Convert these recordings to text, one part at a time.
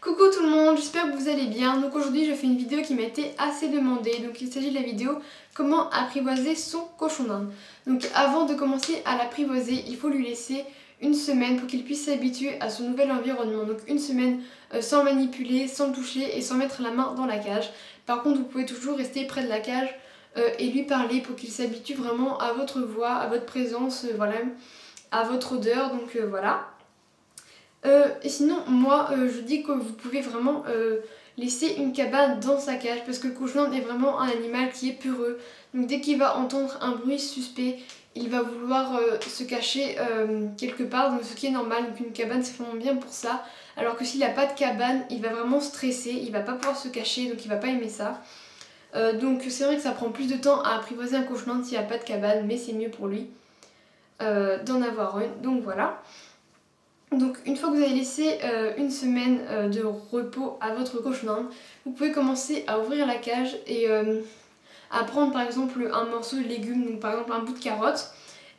Coucou tout le monde, j'espère que vous allez bien. Donc aujourd'hui je fais une vidéo qui m'a été assez demandée. Donc il s'agit de la vidéo comment apprivoiser son cochon d'Inde. Donc avant de commencer à l'apprivoiser, il faut lui laisser une semaine pour qu'il puisse s'habituer à son nouvel environnement. Donc une semaine sans manipuler, sans le toucher et sans mettre la main dans la cage. Par contre vous pouvez toujours rester près de la cage et lui parler pour qu'il s'habitue vraiment à votre voix, à votre présence, voilà, à votre odeur. Donc voilà. Et sinon moi je dis que vous pouvez vraiment laisser une cabane dans sa cage parce que le cochon d'Inde est vraiment un animal qui est peureux. Donc dès qu'il va entendre un bruit suspect, il va vouloir se cacher quelque part, donc ce qui est normal. Donc une cabane c'est vraiment bien pour ça. Alors que s'il n'a pas de cabane, il va vraiment stresser, il va pas pouvoir se cacher, donc il va pas aimer ça. Donc c'est vrai que ça prend plus de temps à apprivoiser un cochon d'Inde s'il n'y a pas de cabane, mais c'est mieux pour lui d'en avoir une. Donc voilà. Donc une fois que vous avez laissé une semaine de repos à votre cochon d'Inde, vous pouvez commencer à ouvrir la cage et à prendre par exemple un morceau de légumes, donc par exemple un bout de carotte,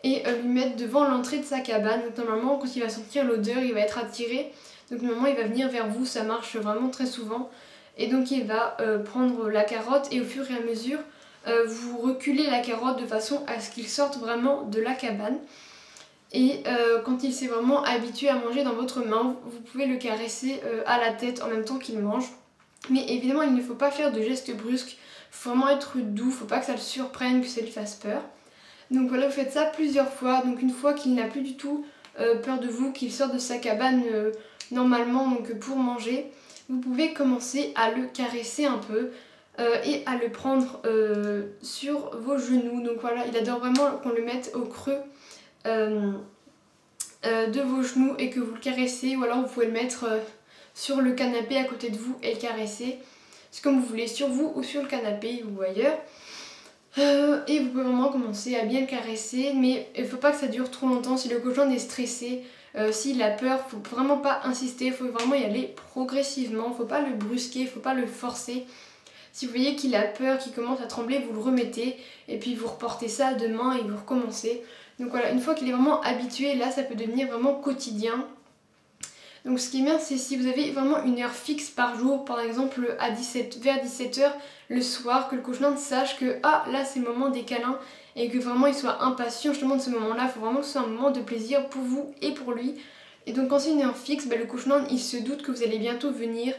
et lui mettre devant l'entrée de sa cabane. Donc normalement quand il va sentir l'odeur, il va être attiré, donc normalement il va venir vers vous, ça marche vraiment très souvent. Et donc il va prendre la carotte et au fur et à mesure vous reculez la carotte de façon à ce qu'il sorte vraiment de la cabane. Et quand il s'est vraiment habitué à manger dans votre main, vous pouvez le caresser à la tête en même temps qu'il mange. Mais évidemment il ne faut pas faire de gestes brusques, il faut vraiment être doux, il ne faut pas que ça le surprenne, que ça lui fasse peur. Donc voilà, vous faites ça plusieurs fois. Donc une fois qu'il n'a plus du tout peur de vous, qu'il sort de sa cabane normalement donc pour manger, vous pouvez commencer à le caresser un peu et à le prendre sur vos genoux. Donc voilà, il adore vraiment qu'on le mette au creux de vos genoux et que vous le caressez, ou alors vous pouvez le mettre sur le canapé à côté de vous et le caresser. C'est comme vous voulez, sur vous ou sur le canapé ou ailleurs. Et vous pouvez vraiment commencer à bien le caresser, mais il ne faut pas que ça dure trop longtemps. Si le cochon est stressé, s'il a peur, il ne faut vraiment pas insister, il faut vraiment y aller progressivement, il ne faut pas le brusquer, il ne faut pas le forcer. Si vous voyez qu'il a peur, qu'il commence à trembler, vous le remettez et puis vous reportez ça demain et vous recommencez. Donc voilà, une fois qu'il est vraiment habitué, là ça peut devenir vraiment quotidien. Donc ce qui est bien, c'est si vous avez vraiment une heure fixe par jour, par exemple vers 17h le soir, que le cochon d'Inde sache que ah là c'est le moment des câlins et que vraiment il soit impatient justement de ce moment là. Il faut vraiment que ce soit un moment de plaisir pour vous et pour lui. Et donc quand c'est une heure fixe, le cochon d'Inde il se doute que vous allez bientôt venir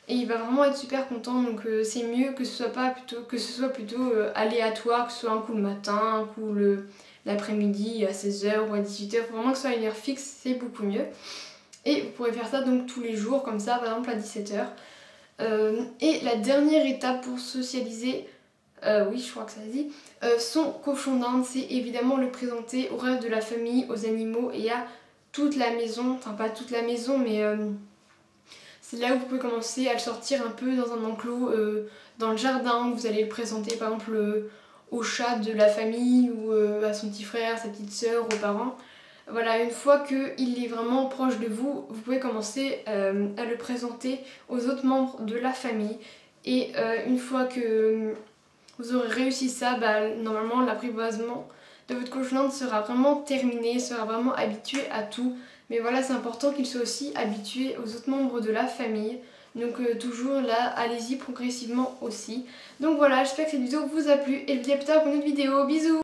et il va vraiment être super content. Donc c'est mieux que ce soit plutôt aléatoire, que ce soit un coup le matin, un coup l'après-midi à 16h ou à 18h. Il faut vraiment que ce soit une heure fixe, c'est beaucoup mieux. Et vous pourrez faire ça donc tous les jours comme ça, par exemple à 17h. Et la dernière étape pour socialiser, oui je crois que ça se dit, son cochon d'Inde, c'est évidemment le présenter au reste de la famille, aux animaux et à toute la maison. Enfin pas toute la maison, mais c'est là où vous pouvez commencer à le sortir un peu dans un enclos, dans le jardin. Vous allez le présenter par exemple au chat de la famille ou à son petit frère, sa petite soeur, aux parents. Voilà, une fois qu'il est vraiment proche de vous, vous pouvez commencer à le présenter aux autres membres de la famille. Et une fois que vous aurez réussi ça, normalement l'apprivoisement de votre cochon d'Inde sera vraiment terminé, sera vraiment habitué à tout. Mais voilà, c'est important qu'il soit aussi habitué aux autres membres de la famille. Donc toujours là, allez-y progressivement aussi. Donc voilà, j'espère que cette vidéo vous a plu et je vous dis à plus tard pour une autre vidéo. Bisous!